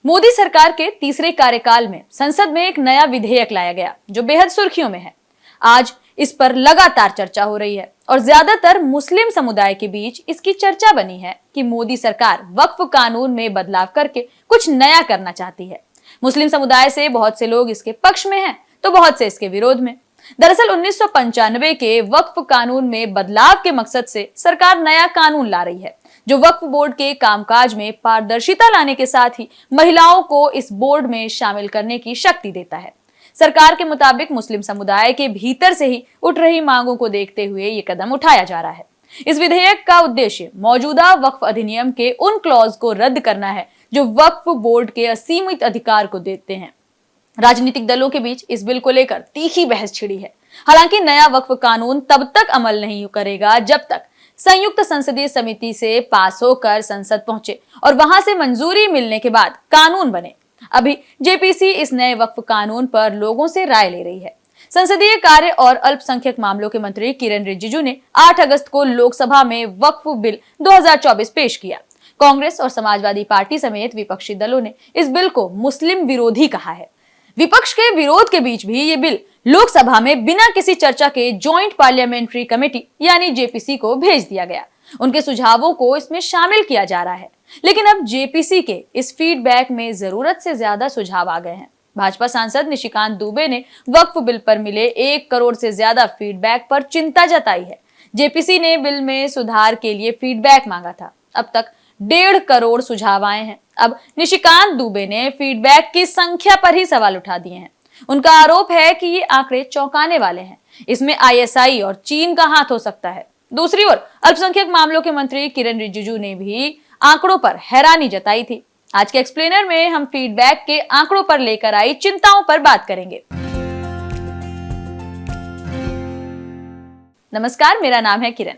मोदी सरकार के तीसरे कार्यकाल में संसद में एक नया विधेयक लाया गया जो बेहद सुर्खियों में है। आज इस पर लगातार चर्चा हो रही है और ज्यादातर मुस्लिम समुदाय के बीच इसकी चर्चा बनी है कि मोदी सरकार वक्फ कानून में बदलाव करके कुछ नया करना चाहती है। मुस्लिम समुदाय से बहुत से लोग इसके पक्ष में हैं, तो बहुत से इसके विरोध में। दरअसल 1995 के वक्फ कानून में बदलाव के मकसद से सरकार नया कानून ला रही है जो वक्फ बोर्ड के कामकाज में पारदर्शिता लाने के साथ ही महिलाओं को इस बोर्ड में शामिल करने की शक्ति देता है। सरकार के मुताबिक मुस्लिम समुदाय के भीतर से ही उठ रही मांगों को देखते हुए ये कदम उठाया जा रहा है। इस विधेयक का उद्देश्य मौजूदा वक्फ अधिनियम के उन क्लॉज को रद्द करना है जो वक्फ बोर्ड के असीमित अधिकार को देते हैं। राजनीतिक दलों के बीच इस बिल को लेकर तीखी बहस छिड़ी है। हालांकि नया वक्फ कानून तब तक अमल नहीं करेगा जब तक संयुक्त संसदीय समिति से पास होकर संसद पहुंचे और वहां से मंजूरी मिलने के बाद कानून बने। अभी जेपीसी इस नए वक्फ कानून पर लोगों से राय ले रही है। संसदीय कार्य और अल्पसंख्यक मामलों के मंत्री किरेन रिजिजू ने 8 अगस्त को लोकसभा में वक्फ बिल 2024 पेश किया। कांग्रेस और समाजवादी पार्टी समेत विपक्षी दलों ने इस बिल को मुस्लिम विरोधी कहा है। विपक्ष के विरोध के बीच भी ये बिल लोकसभा में बिना किसी चर्चा के ज्वाइंट पार्लियामेंट्री कमेटी यानी जेपीसी को भेज दिया गया। उनके सुझावों को इसमें शामिल किया जा रहा है, लेकिन अब जेपीसी के इस फीडबैक में जरूरत से ज्यादा सुझाव आ गए हैं। भाजपा सांसद निशिकांत दुबे ने वक्फ बिल पर मिले 1 करोड़ से ज्यादा फीडबैक पर चिंता जताई है। जेपीसी ने बिल में सुधार के लिए फीडबैक मांगा था। अब तक 1.5 करोड़ सुझाव आए हैं। अब निशिकांत दुबे ने फीडबैक की संख्या पर ही सवाल उठा दिए हैं। उनका आरोप है कि ये आंकड़े चौंकाने वाले हैं। इसमें आईएसआई और चीन का हाथ हो सकता है। दूसरी ओर अल्पसंख्यक मामलों के मंत्री किरेन रिजिजू ने भी आंकड़ों पर हैरानी जताई थी। आज के एक्सप्लेनर में हम फीडबैक के आंकड़ों पर लेकर आई चिंताओं पर बात करेंगे। नमस्कार, मेरा नाम है किरण।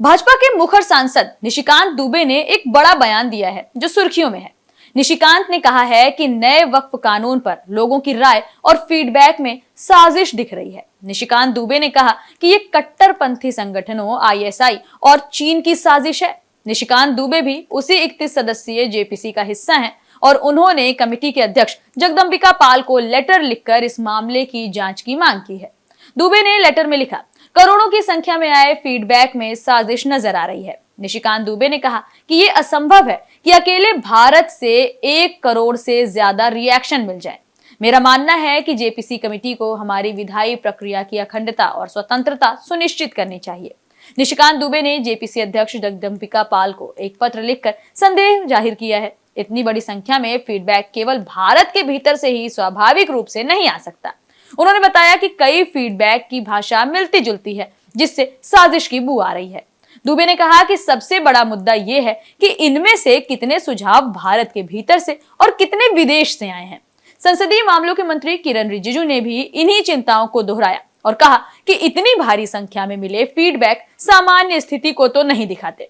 भाजपा के मुखर सांसद निशिकांत दुबे ने एक बड़ा बयान दिया है जो सुर्खियों में है। निशिकांत ने कहा है कि नए वक्फ कानून पर लोगों की राय और फीडबैक में साजिश दिख रही है। निशिकांत दुबे ने कहा कि ये कट्टरपंथी संगठनों आईएसआई और चीन की साजिश है। निशिकांत दुबे भी उसी 31 सदस्यीय जेपीसी का हिस्सा हैं और उन्होंने कमेटी के अध्यक्ष जगदंबिका पाल को लेटर लिखकर इस मामले की जांच की मांग की है। दुबे ने लेटर में लिखा, करोड़ों की संख्या में आए फीडबैक में साजिश नजर आ रही है। निशिकांत दुबे ने कहा कि ये असंभव है कि अकेले भारत से 1 करोड़ से ज्यादा रिएक्शन मिल जाए। मेरा मानना है कि जेपीसी कमेटी को हमारी विधायी प्रक्रिया की अखंडता और स्वतंत्रता सुनिश्चित करनी चाहिए। निशिकांत दुबे ने जेपीसी अध्यक्ष जगदंबिका पाल को एक पत्र लिखकर संदेह जाहिर किया है। इतनी बड़ी संख्या में फीडबैक केवल भारत के भीतर से ही स्वाभाविक रूप से नहीं आ सकता। उन्होंने बताया कि कई फीडबैक की भाषा मिलती जुलती है, जिससे साजिश की बू आ रही है। दुबे ने कहा कि सबसे बड़ा मुद्दा यह है कि इनमें से कितने सुझाव भारत के भीतर से और कितने विदेश से आए हैं। संसदीय मामलों के मंत्री किरेन रिजिजू ने भी इन्हीं चिंताओं को दोहराया और कहा कि इतनी भारी संख्या में मिले फीडबैक सामान्य स्थिति को तो नहीं दिखाते।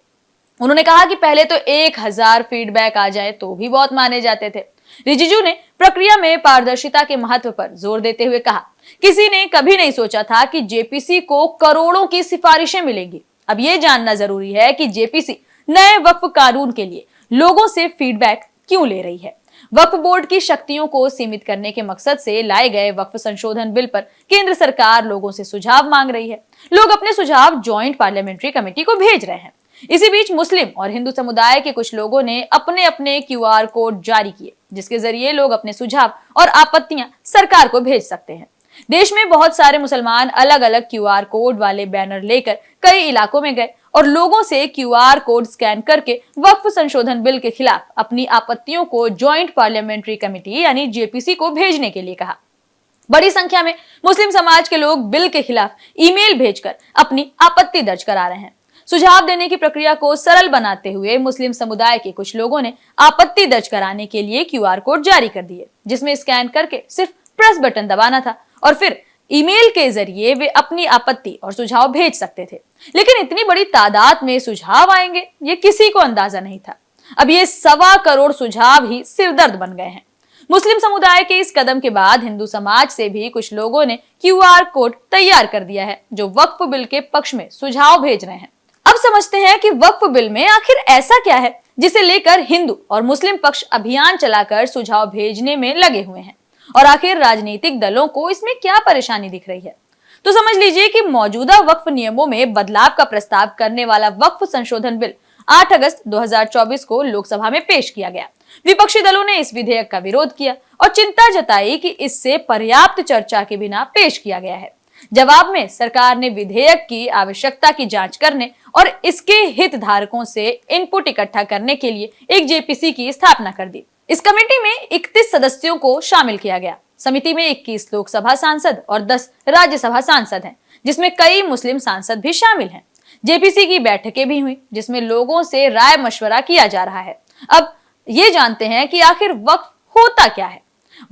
उन्होंने कहा कि पहले तो 1000 फीडबैक आ जाए तो भी बहुत माने जाते थे। रिजिजू ने प्रक्रिया में पारदर्शिता के महत्व पर जोर देते हुए कहा, किसी ने कभी नहीं सोचा था कि जेपीसी को करोड़ों की सिफारिशें मिलेंगी। अब ये जानना जरूरी है कि जेपीसी नए वक्फ कानून के लिए लोगों से फीडबैक क्यों ले रही है। वक्फ बोर्ड की शक्तियों को सीमित करने के मकसद से लाए गए वक्फ संशोधन बिल पर केंद्र सरकार लोगों से सुझाव मांग रही है। लोग अपने सुझाव ज्वाइंट पार्लियामेंट्री कमेटी को भेज रहे हैं। इसी बीच मुस्लिम और हिंदू समुदाय के कुछ लोगों ने अपने अपने क्यूआर कोड जारी किए, जिसके जरिए लोग अपने सुझाव और आपत्तियां सरकार को भेज सकते हैं। देश में बहुत सारे मुसलमान अलग अलग क्यूआर कोड वाले बैनर लेकर कई इलाकों में गए और लोगों से क्यूआर कोड स्कैन करके वक्फ संशोधन बिल के खिलाफ अपनी आपत्तियों को ज्वाइंट पार्लियामेंट्री कमेटी यानी जेपीसी को भेजने के लिए कहा। बड़ी संख्या में मुस्लिम समाज के लोग बिल के खिलाफ ईमेल भेजकर अपनी आपत्ति दर्ज करा रहे हैं। सुझाव देने की प्रक्रिया को सरल बनाते हुए मुस्लिम समुदाय के कुछ लोगों ने आपत्ति दर्ज कराने के लिए क्यूआर कोड जारी कर दिए, जिसमें स्कैन करके सिर्फ प्रेस बटन दबाना था और फिर ईमेल के जरिए वे अपनी आपत्ति और सुझाव भेज सकते थे। लेकिन इतनी बड़ी तादाद में सुझाव आएंगे ये किसी को अंदाजा नहीं था। अब ये 1.25 करोड़ सुझाव ही सिरदर्द बन गए हैं। मुस्लिम समुदाय के इस कदम के बाद हिंदू समाज से भी कुछ लोगों ने क्यूआर कोड तैयार कर दिया है, जो वक्फ बिल के पक्ष में सुझाव भेज रहे हैं। अब समझते हैं कि वक्फ बिल में आखिर ऐसा क्या है जिसे लेकर हिंदू और मुस्लिम पक्ष अभियान चलाकर सुझाव भेजने में लगे हुए हैं। और आखिर राजनीतिक दलों को इसमें क्या परेशानी दिख रही है? तो समझ लीजिए कि मौजूदा वक्फ नियमों में बदलाव का प्रस्ताव करने वाला वक्फ संशोधन बिल 8 अगस्त 2024 को लोकसभा में पेश किया गया। विपक्षी दलों ने इस विधेयक का विरोध किया और चिंता जताई कि इससे पर्याप्त चर्चा के बिना पेश किया गया है। जवाब में सरकार ने विधेयक की आवश्यकता की जांच करने और इसके हितधारकों से इनपुट इकट्ठा करने के लिए एक जेपीसी की स्थापना कर दी। इस कमेटी में 31 सदस्यों को शामिल किया गया। समिति में 21 लोकसभा सांसद और 10 राज्यसभा सांसद हैं, जिसमें कई मुस्लिम सांसद भी शामिल हैं। जेपीसी की बैठकें भी हुई, जिसमें लोगों से राय मशवरा किया जा रहा है। अब ये जानते हैं कि आखिर वक्फ होता क्या है।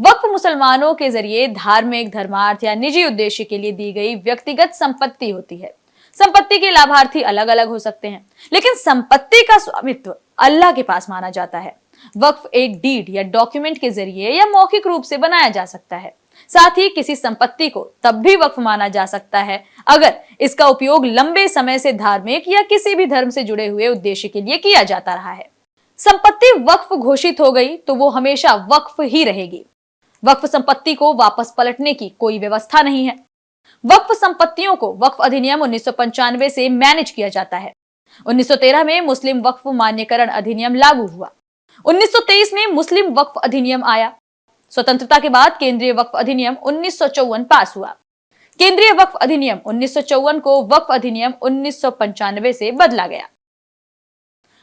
वक्फ मुसलमानों के जरिए धार्मिक, धर्मार्थ या निजी उद्देश्य के लिए दी गई व्यक्तिगत संपत्ति होती है। संपत्ति के लाभार्थी अलग अलग हो सकते हैं, लेकिन संपत्ति का स्वामित्व अल्लाह के पास माना जाता है। वक्फ एक डीड या डॉक्यूमेंट के जरिए या मौखिक रूप से बनाया जा सकता है। साथ ही किसी संपत्ति को तब भी वक्फ माना जा सकता है अगर इसका उपयोग लंबे समय से धार्मिक या किसी भी धर्म से जुड़े हुए उद्देश्य के लिए किया जाता रहा है। संपत्ति वक्फ घोषित हो गई तो वो हमेशा वक्फ ही रहेगी। वक्फ संपत्ति को वापस पलटने की कोई व्यवस्था नहीं है। वक्फ संपत्तियों को वक्फ अधिनियम 1995 से मैनेज किया जाता है। 1913 में मुस्लिम वक्फ मान्यकरण अधिनियम लागू हुआ। 1923 में मुस्लिम वक्फ अधिनियम आया। स्वतंत्रता के बाद केंद्रीय वक्फ अधिनियम 1954 पास हुआ। केंद्रीय वक्फ अधिनियम 1954 को वक्फ अधिनियम 1995 से बदला गया।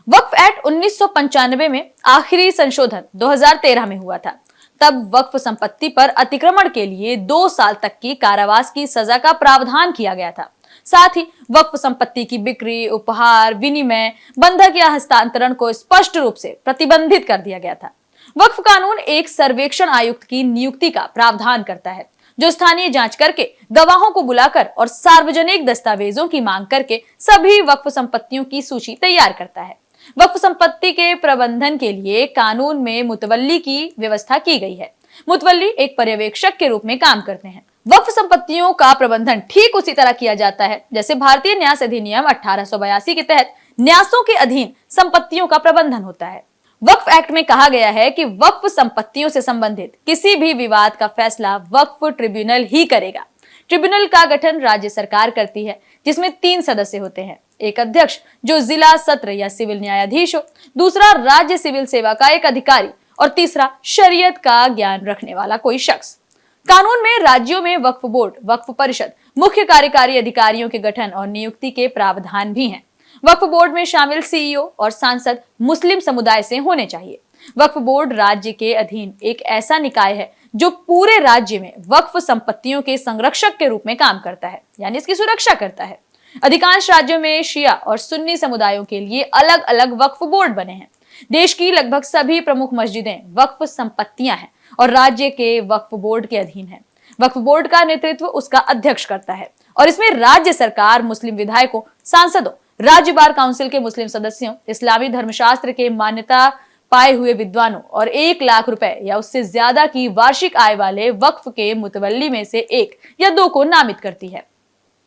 वक्फ एक्ट 1995 में आखिरी संशोधन 2013 में हुआ था। तब वक्फ संपत्ति पर अतिक्रमण के लिए 2 साल तक की कारावास की सजा का प्रावधान किया गया था। साथ ही वक्फ संपत्ति की बिक्री, उपहार, विनिमय, बंधक या हस्तांतरण को स्पष्ट रूप से प्रतिबंधित कर दिया गया था। वक्फ कानून एक सर्वेक्षण आयुक्त की नियुक्ति का प्रावधान करता है, जो स्थानीय जांच करके गवाहों को बुलाकर और सार्वजनिक दस्तावेजों की मांग करके सभी वक्फ संपत्तियों की सूची तैयार करता है। वक्फ संपत्ति के प्रबंधन के लिए कानून में मुतवल्ली की व्यवस्था की गई है। मुतवल्ली एक पर्यवेक्षक के रूप में काम करते हैं। वक्फ संपत्तियों का प्रबंधन ठीक उसी तरह किया जाता है जैसे भारतीय न्यास अधिनियम 1882 के तहत न्यासों के अधीन संपत्तियों का प्रबंधन होता है। वक्फ एक्ट में कहा गया है कि वक्फ संपत्तियों से संबंधित किसी भी विवाद का फैसला वक्फ ट्रिब्यूनल ही करेगा। ट्रिब्यूनल का गठन राज्य सरकार करती है, जिसमें 3 सदस्य होते हैं। एक अध्यक्ष जो जिला, सत्र या सिविल न्यायाधीश हो, दूसरा राज्य सिविल सेवा का एक अधिकारी और तीसरा शरीयत का ज्ञान रखने वाला कोई शख्स। कानून में राज्यों में वक्फ बोर्ड, वक्फ परिषद, मुख्य कार्यकारी अधिकारियों के गठन और नियुक्ति के प्रावधान भी हैं। वक्फ बोर्ड में शामिल सीईओ और सांसद मुस्लिम समुदाय से होने चाहिए। वक्फ बोर्ड राज्य के अधीन एक ऐसा निकाय है जो पूरे राज्य में वक्फ संपत्तियों के संरक्षक के रूप में काम करता है, यानी इसकी सुरक्षा करता है। अधिकांश राज्यों में शिया और सुन्नी समुदायों के लिए अलग अलग वक्फ बोर्ड बने हैं। देश की लगभग सभी प्रमुख मस्जिदें वक्फ संपत्तियां हैं और राज्य के वक्फ बोर्ड के अधीन है। वक्फ बोर्ड का नेतृत्व उसका अध्यक्ष करता है और इसमें राज्य सरकार, मुस्लिम विधायकों, सांसदों, राज्य बार काउंसिल के मुस्लिम सदस्यों, इस्लामी धर्मशास्त्र के मान्यता पाए हुए विद्वानों और 1 लाख रुपए या उससे ज्यादा की वार्षिक आय वाले वक्फ के मुतवल्ली में से 1 या 2 को नामित करती है।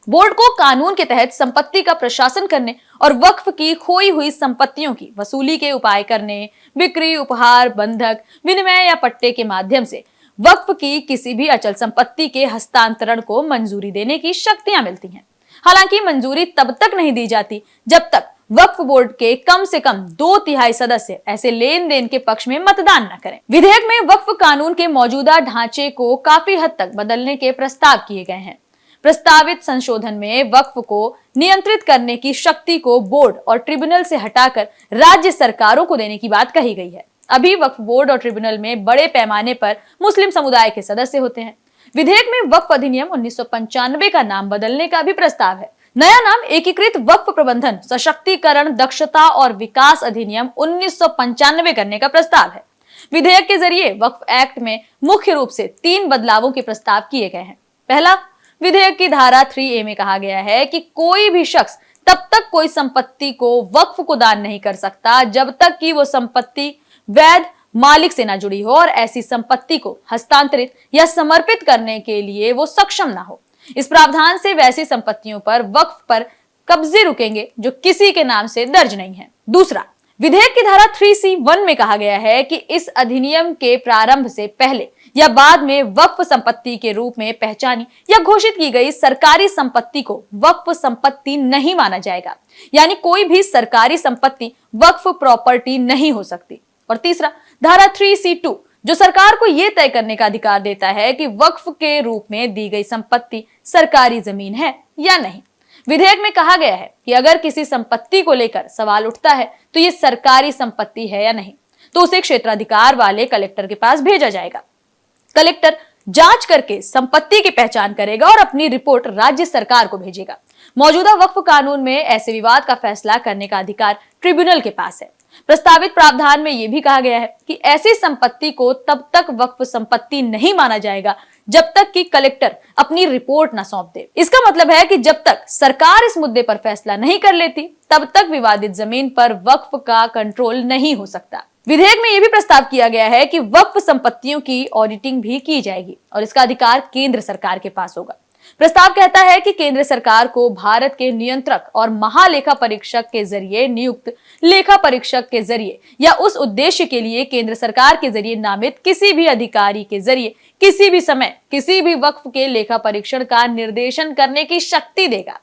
बोर्ड को कानून के तहत संपत्ति का प्रशासन करने और वक्फ की खोई हुई संपत्तियों की वसूली के उपाय करने, बिक्री, उपहार, बंधक, विनिमय या पट्टे के माध्यम से वक्फ की किसी भी अचल संपत्ति के हस्तांतरण को मंजूरी देने की शक्तियां मिलती हैं। हालांकि मंजूरी तब तक नहीं दी जाती जब तक वक्फ बोर्ड के कम से कम 2/3 सदस्य ऐसे लेन देन के पक्ष में मतदान न करें। विधेयक में वक्फ कानून के मौजूदा ढांचे को काफी हद तक बदलने के प्रस्ताव किए गए हैं। प्रस्तावित संशोधन में वक्फ को नियंत्रित करने की शक्ति को बोर्ड और ट्रिब्यूनल से हटाकर राज्य सरकारों को देने की बात कही गई है। अभी वक्फ बोर्ड और ट्रिब्यूनल में बड़े पैमाने पर मुस्लिम समुदाय के सदस्य होते हैं। विधेयक में वक्फ अधिनियम 1995 का नाम बदलने का भी प्रस्ताव है। नया नाम एकीकृत वक्फ प्रबंधन, सशक्तिकरण, दक्षता और विकास अधिनियम 1995 करने का प्रस्ताव है। विधेयक के जरिए वक्फ एक्ट में मुख्य रूप से 3 बदलावों के प्रस्ताव किए गए हैं। पहला, विधेयक की धारा 3A में कहा गया है कि कोई भी शख्स तब तक कोई संपत्ति को वक्फ को दान नहीं कर सकता जब तक कि वो संपत्ति वैध मालिक से ना जुड़ी हो और ऐसी संपत्ति को हस्तांतरित या समर्पित करने के लिए वो सक्षम ना हो। इस प्रावधान से वैसी संपत्तियों पर वक्फ पर कब्जे रुकेंगे जो किसी के नाम से दर्ज नहीं है। दूसरा, विधेयक की धारा 3C(1) में कहा गया है कि इस अधिनियम के प्रारंभ से पहले या बाद में वक्फ संपत्ति के रूप में पहचानी या घोषित की गई सरकारी संपत्ति को वक्फ संपत्ति नहीं माना जाएगा, यानी कोई भी सरकारी संपत्ति वक्फ प्रॉपर्टी नहीं हो सकती। और तीसरा, धारा 3C(2) जो सरकार को यह तय करने का अधिकार देता है कि वक्फ के रूप में दी गई संपत्ति सरकारी जमीन है या नहीं। विधेयक में कहा गया है कि अगर किसी संपत्ति को लेकर सवाल उठता है तो ये सरकारी संपत्ति है या नहीं, तो उसे क्षेत्राधिकार वाले कलेक्टर के पास भेजा जाएगा। कलेक्टर जांच करके संपत्ति की पहचान करेगा और अपनी रिपोर्ट राज्य सरकार को भेजेगा। मौजूदा वक्फ कानून में ऐसे विवाद का फैसला करने का अधिकार ट्रिब्यूनल के पास है। प्रस्तावित प्रावधान में यह भी कहा गया है कि ऐसी संपत्ति को तब तक वक्फ संपत्ति नहीं माना जाएगा जब तक कि कलेक्टर अपनी रिपोर्ट न सौंप दे। इसका मतलब है कि जब तक सरकार इस मुद्दे पर फैसला नहीं कर लेती, तब तक विवादित जमीन पर वक्फ का कंट्रोल नहीं हो सकता। विधेयक में यह भी प्रस्ताव किया गया है कि वक्फ संपत्तियों की ऑडिटिंग भी की जाएगी और इसका अधिकार केंद्र सरकार के पास होगा। प्रस्ताव कहता है कि केंद्र सरकार को भारत के नियंत्रक और महालेखा परीक्षक के जरिए नियुक्त लेखा परीक्षक के जरिए या उस उद्देश्य के लिए केंद्र सरकार के जरिए नामित किसी भी अधिकारी के जरिए किसी भी समय किसी भी वक्फ के लेखा परीक्षण का निर्देशन करने की शक्ति देगा।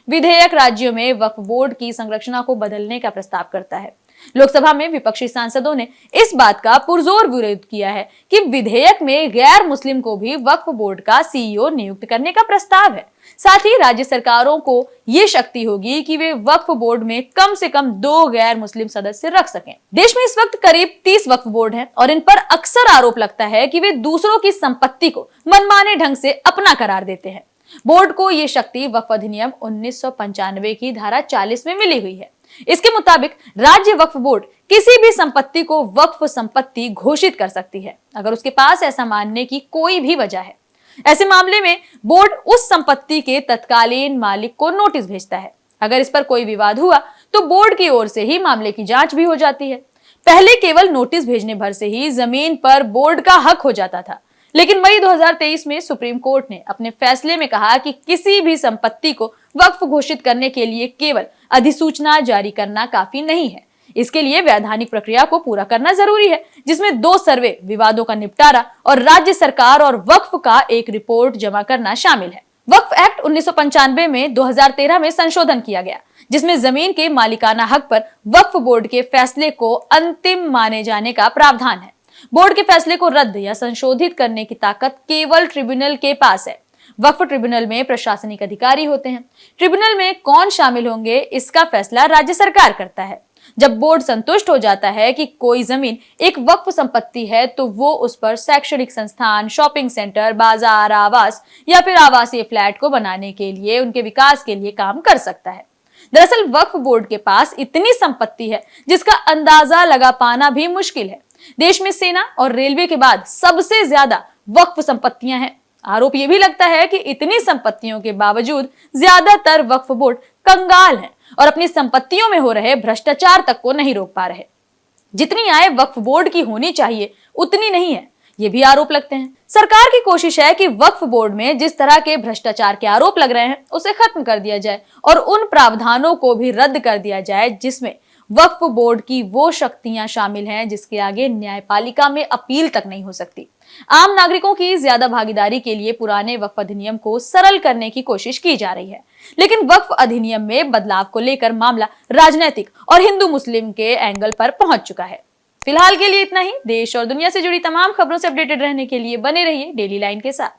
विधेयक राज्यों में वक्फ बोर्ड की संरचना को बदलने का प्रस्ताव करता है। लोकसभा में विपक्षी सांसदों ने इस बात का पुरजोर विरोध किया है कि विधेयक में गैर मुस्लिम को भी वक्फ बोर्ड का सीईओ नियुक्त करने का प्रस्ताव है। साथ ही राज्य सरकारों को ये शक्ति होगी कि वे वक्फ बोर्ड में कम से कम 2 गैर मुस्लिम सदस्य रख सकें। देश में इस वक्त करीब 30 वक्फ बोर्ड हैं और इन पर अक्सर आरोप लगता है कि वे दूसरों की संपत्ति को मनमाने ढंग से अपना करार देते हैं। बोर्ड को ये शक्ति वक्फ अधिनियम 1995 की धारा 40 में मिली हुई है। इसके मुताबिक राज्य वक्फ बोर्ड किसी भी संपत्ति को वक्फ संपत्ति घोषित कर सकती है अगर उसके पास ऐसा मानने की कोई भी वजह है। ऐसे मामले में बोर्ड उस संपत्ति के तत्कालीन मालिक को नोटिस भेजता है। अगर इस पर कोई विवाद हुआ तो बोर्ड की ओर से ही मामले की जांच भी हो जाती है। पहले केवल नोटिस भेजने भर से ही जमीन पर बोर्ड का हक हो जाता था, लेकिन मई 2023 में सुप्रीम कोर्ट ने अपने फैसले में कहा कि किसी भी संपत्ति को वक्फ घोषित करने के लिए केवल अधिसूचना जारी करना काफी नहीं है। इसके लिए वैधानिक प्रक्रिया को पूरा करना जरूरी है, जिसमें 2 सर्वे, विवादों का निपटारा और राज्य सरकार और वक्फ का एक रिपोर्ट जमा करना शामिल है। वक्फ एक्ट 1995 में 2013 में संशोधन किया गया, जिसमें जमीन के मालिकाना हक पर वक्फ बोर्ड के फैसले को अंतिम माने जाने का प्रावधान है। बोर्ड के फैसले को रद्द या संशोधित करने की ताकत केवल ट्रिब्यूनल के पास है। वक्फ ट्रिब्यूनल में प्रशासनिक अधिकारी होते हैं। ट्रिब्यूनल में कौन शामिल होंगे, इसका फैसला राज्य सरकार करता है। जब बोर्ड संतुष्ट हो जाता है कि कोई जमीन एक वक्फ संपत्ति है, तो वो उस पर शैक्षणिक संस्थान, शॉपिंग सेंटर, बाजार, आवास या फिर आवासीय फ्लैट को बनाने के लिए, उनके विकास के लिए काम कर सकता है। दरअसल वक्फ बोर्ड के पास इतनी संपत्ति है जिसका अंदाजा लगा पाना भी मुश्किल है। देश में सेना और रेलवे के बाद सबसे ज्यादा वक्फ संपत्तियां हैं। आरोप यह भी लगता है कि इतनी संपत्तियों के बावजूद ज्यादातर वक्फ बोर्ड कंगाल हैं और अपनी संपत्तियों में हो रहे भ्रष्टाचार तक को नहीं रोक पा रहे। जितनी आय वक्फ बोर्ड की होनी चाहिए उतनी नहीं है, ये भी आरोप लगते हैं। सरकार की कोशिश है कि वक्फ बोर्ड में जिस तरह के भ्रष्टाचार के आरोप लग रहे हैं उसे खत्म कर दिया जाए और उन प्रावधानों को भी रद्द कर दिया जाए जिसमें वक्फ बोर्ड की वो शक्तियां शामिल हैं जिसके आगे न्यायपालिका में अपील तक नहीं हो सकती। आम नागरिकों की ज्यादा भागीदारी के लिए पुराने वक्फ अधिनियम को सरल करने की कोशिश की जा रही है, लेकिन वक्फ अधिनियम में बदलाव को लेकर मामला राजनीतिक और हिंदू मुस्लिम के एंगल पर पहुंच चुका है। फिलहाल के लिए इतना ही। देश और दुनिया से जुड़ी तमाम खबरों से अपडेटेड रहने के लिए बने रहिए डेली लाइन के साथ।